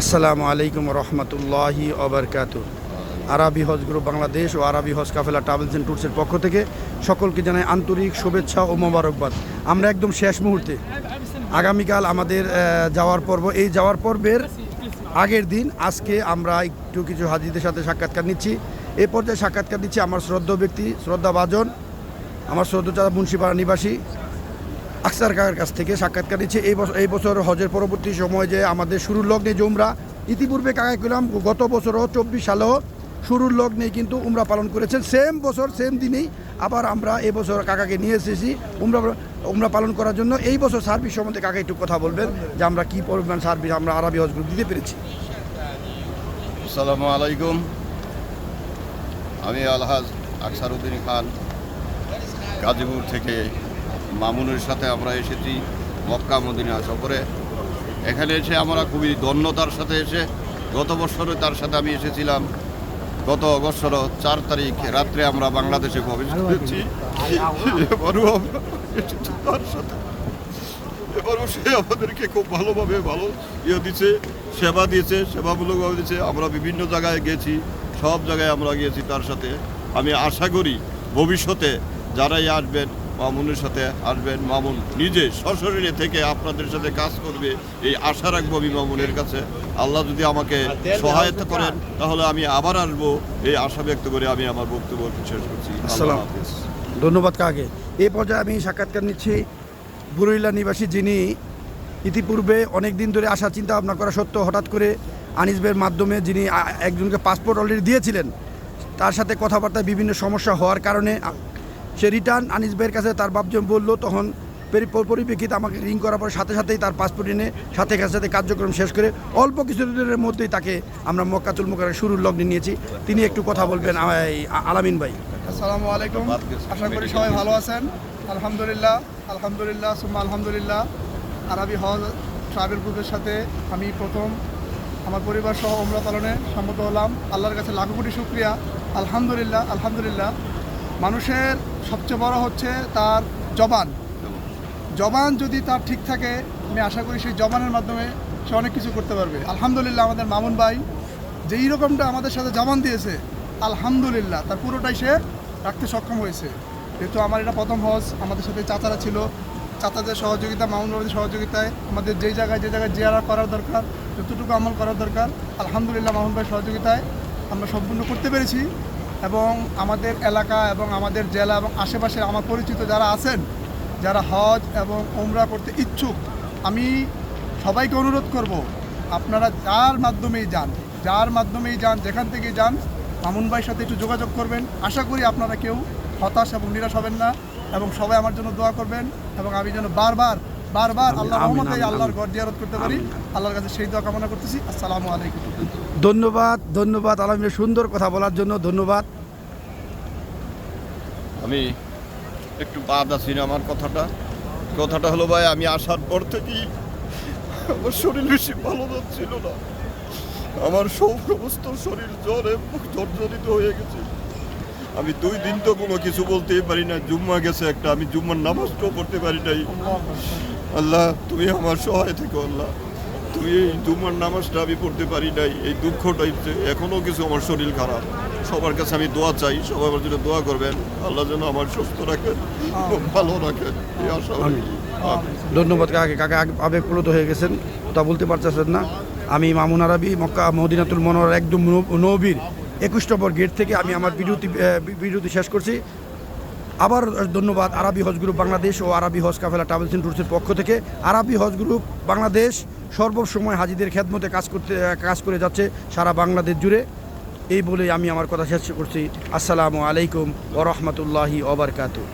আসসালামু আলাইকুম রহমতুল্লাহি ওবারকাতু। আরবি হজ গ্রুপ বাংলাদেশ ও আরবি হজ কাফেলা ট্রাভেলস অ্যান্ড ট্যুরসের পক্ষ থেকে সকলকে জানাই আন্তরিক শুভেচ্ছা ও মোবারকবাদ। আমরা একদম শেষ মুহূর্তে, আগামীকাল আমাদের যাওয়ার পর্ব। এই যাওয়ার পর্বের আগের দিন আজকে আমরা একটু কিছু হাজিদের সাথে সাক্ষাৎকার নিচ্ছি। এই পর্যায়ে সাক্ষাৎকার নিচ্ছি আমার শ্রদ্ধা ব্যক্তি, শ্রদ্ধাভাজন, আমার শ্রদ্ধা মুন্সিপাড়া নিবাসী আকসার কাকার কাছ থেকে সাক্ষাৎকার নিচ্ছে। এই বছর হজের পরবর্তী সময় যে আমাদের শুরুর লগ্নে যে উমরা, ইতিপূর্বে কাকা করলাম গত বছরও 24 সালেও শুরুর লগ্নেই কিন্তু উমরা পালন করেছেন। সেম বছর সেম দিনেই আবার আমরা এবছর কাকাকে নিয়ে এসেছি উমরা পালন করার জন্য। এই বছর সার্ভিস সম্বন্ধে কাকা একটু কথা বলবেন যে আমরা কী পরিমাণ সার্ভিস আমরা আরবি হজ গ্রুপ দিতে পেরেছি। আসসালামু আলাইকুম। আমি আলহাজ আকসার উদ্দিন খান গাজীপুর থেকে মামুনের সাথে আমরা এসেছি মক্কা মদিনা সফরে। এখানে এসে আমরা খুবই ধন্যতার সাথে এসে গত বছরে তার সাথে আমি এসেছিলাম। গত বছর 4 তারিখ রাত্রে আমরা বাংলাদেশে প্রবেশ করেছি। এবারও আমরা এসেছি তার সাথে। এবারও সে আমাদেরকে খুব ভালোভাবে দিয়েছে, সেবা দিয়েছে, সেবামূলকভাবে দিয়েছে। আমরা বিভিন্ন জায়গায় গেছি, সব জায়গায় আমরা গিয়েছি তার সাথে। আমি আশা করি ভবিষ্যতে যারাই আসবেন মামুনের সাথে আসবেন, মামুন নিজে সশরীরে থেকে আপনাদের সাথে কাজ করবে, এই আশা রাখবো আমি মামুনের কাছে। আল্লাহ যদি আমাকে সহায়তা করেন তাহলে আমি আবার আসবো, এই আশা ব্যক্ত করে আমি আমার বক্তব্য শেষ করছি। আল্লাহ হাফেজ। ধন্যবাদ কাকে। এই পর্যায়ে আমি সাক্ষাৎকার নিচ্ছি বুরুইল্লা নিবাসী, যিনি ইতিপূর্বে অনেক দিন ধরে আসার চিন্তা ভাবনা করা সত্ত্বেও হঠাৎ করে আনিস ভাইয়ের মাধ্যমে, যিনি একজনকে পাসপোর্ট অলরেডি দিয়েছিলেন, তার সাথে কথাবার্তায় বিভিন্ন সমস্যা হওয়ার কারণে সে রিটার্ন আনিস ভাইয়ের কাছে তার বাপজন বললো। তখন পরিপ্রেক্ষিতে আমাকে রিং করার পর সাথে সাথেই তার পাসপোর্ট এনে সাথে কার্যক্রম শেষ করে অল্প কিছুদিনের মধ্যেই তাকে আমরা মক্কাতুল মুকাররমে শুরুর লগ্নে নিয়েছি। তিনি একটু কথা বলবেন। আলামিন ভাই। আসসালামু আলাইকুম। আশা করি সবাই ভালো আছেন। আলহামদুলিল্লাহ, আলহামদুলিল্লাহ, সুম্মা আলহামদুলিল্লাহ। আরবি হজ ট্রাভেল গ্রুপের সাথে আমি প্রথম আমার পরিবার সহ উমরা পালনে সম্মত হলাম। আল্লাহর কাছে লাখো কোটি শুকরিয়া। আলহামদুলিল্লাহ, আলহামদুলিল্লাহ। মানুষের সবচেয়ে বড় হচ্ছে তার জবান যদি তার ঠিক থাকে, আমি আশা করি সেই জবানের মাধ্যমে সে অনেক কিছু করতে পারবে। আলহামদুলিল্লাহ, আমাদের মামুন ভাই যে এইরকমটা আমাদের সাথে জবান দিয়েছে, আলহামদুলিল্লাহ তার পুরোটাই সে রাখতে সক্ষম হয়েছে। যেহেতু আমার এটা প্রথম হজ, আমাদের সাথে চাচারা ছিল, চাচাদের সহযোগিতা, মামুন ভাইয়ের সহযোগিতায় আমাদের যে জায়গায় জিয়ারা করার দরকার, যতটুকু আমল করার দরকার, আলহামদুলিল্লাহ মামুন ভাইয়ের সহযোগিতায় আমরা সম্পূর্ণ করতে পেরেছি। এবং আমাদের এলাকা এবং আমাদের জেলা এবং আশেপাশে আমার পরিচিত যারা আছেন, যারা হজ এবং উমরা করতে ইচ্ছুক, আমি সবাইকে অনুরোধ করব, আপনারা যার মাধ্যমেই যান, যেখান থেকেই যান, মামুন ভাইয়ের সাথে একটু যোগাযোগ করবেন। আশা করি আপনারা কেউ হতাশ এবং নিরাশ হবেন না, এবং সবাই আমার জন্য দোয়া করবেন, এবং আমি যেন বারবার আল্লাহর রহমতে আল্লাহর ঘর জিয়ারত করতে পারি, আল্লাহর কাছে সেই দোয়া কামনা করতেছি। আসসালামু আলাইকুম। ধন্যবাদ আলামিনের সুন্দর কথা বলার জন্য ধন্যবাদ। আমি একটু বাদ আছি না, আমার কথাটা হলো ভাই, আমি আসার পর থেকেই আমার শরীর বেশি ভালো যাচ্ছিল না। আমার সমস্ত শরীর জ্বরে জর্জরিত হয়ে গেছে। আমি 2 দিন তো কোনো কিছু বলতেই পারি না। জুম্মা গেছে একটা, আমি জুম্মার নামাজটাও পড়তে পারি নাই। আল্লাহ তুমি আমার সহায় থেকো। আল্লাহ তুমি এই জুম্মার নামাজটা আমি পড়তে পারি নাই, এই দুঃখটাই এখনও কিছু। আমার শরীর খারাপ। সবার কাছে আমি দোয়া চাই, সবাই আমার জন্য দোয়া করবেন, আল্লাহ যেন আমার সুস্থ রাখেন, ভালো রাখেন, এই আশা। ধন্যবাদ কাকা আবেগপ্রবণ হয়ে গেছেন, তা বলতে পারতেছেন না। আমি মামুন আরবি, মক্কা মদিনাতুল মুনাওয়ারার একদম নবীর 21 নম্বর গেট থেকে আমি আমার ভিডিওটি শেষ করছি। আবার ধন্যবাদ আরবি হজ গ্রুপ বাংলাদেশ ও আরবি হজ কাফেলা ট্রাভেলস অ্যান্ড ট্যুরসের পক্ষ থেকে। আরবি হজ গ্রুপ বাংলাদেশ সর্বসময় হাজিদের খেদমতে কাজ করে যাচ্ছে সারা বাংলাদেশ জুড়ে। এই বলেই আমি আমার কথা শেষ করছি। আসসালামু আলাইকুম ওয়া রাহমাতুল্লাহি ওয়া বারাকাতুহু।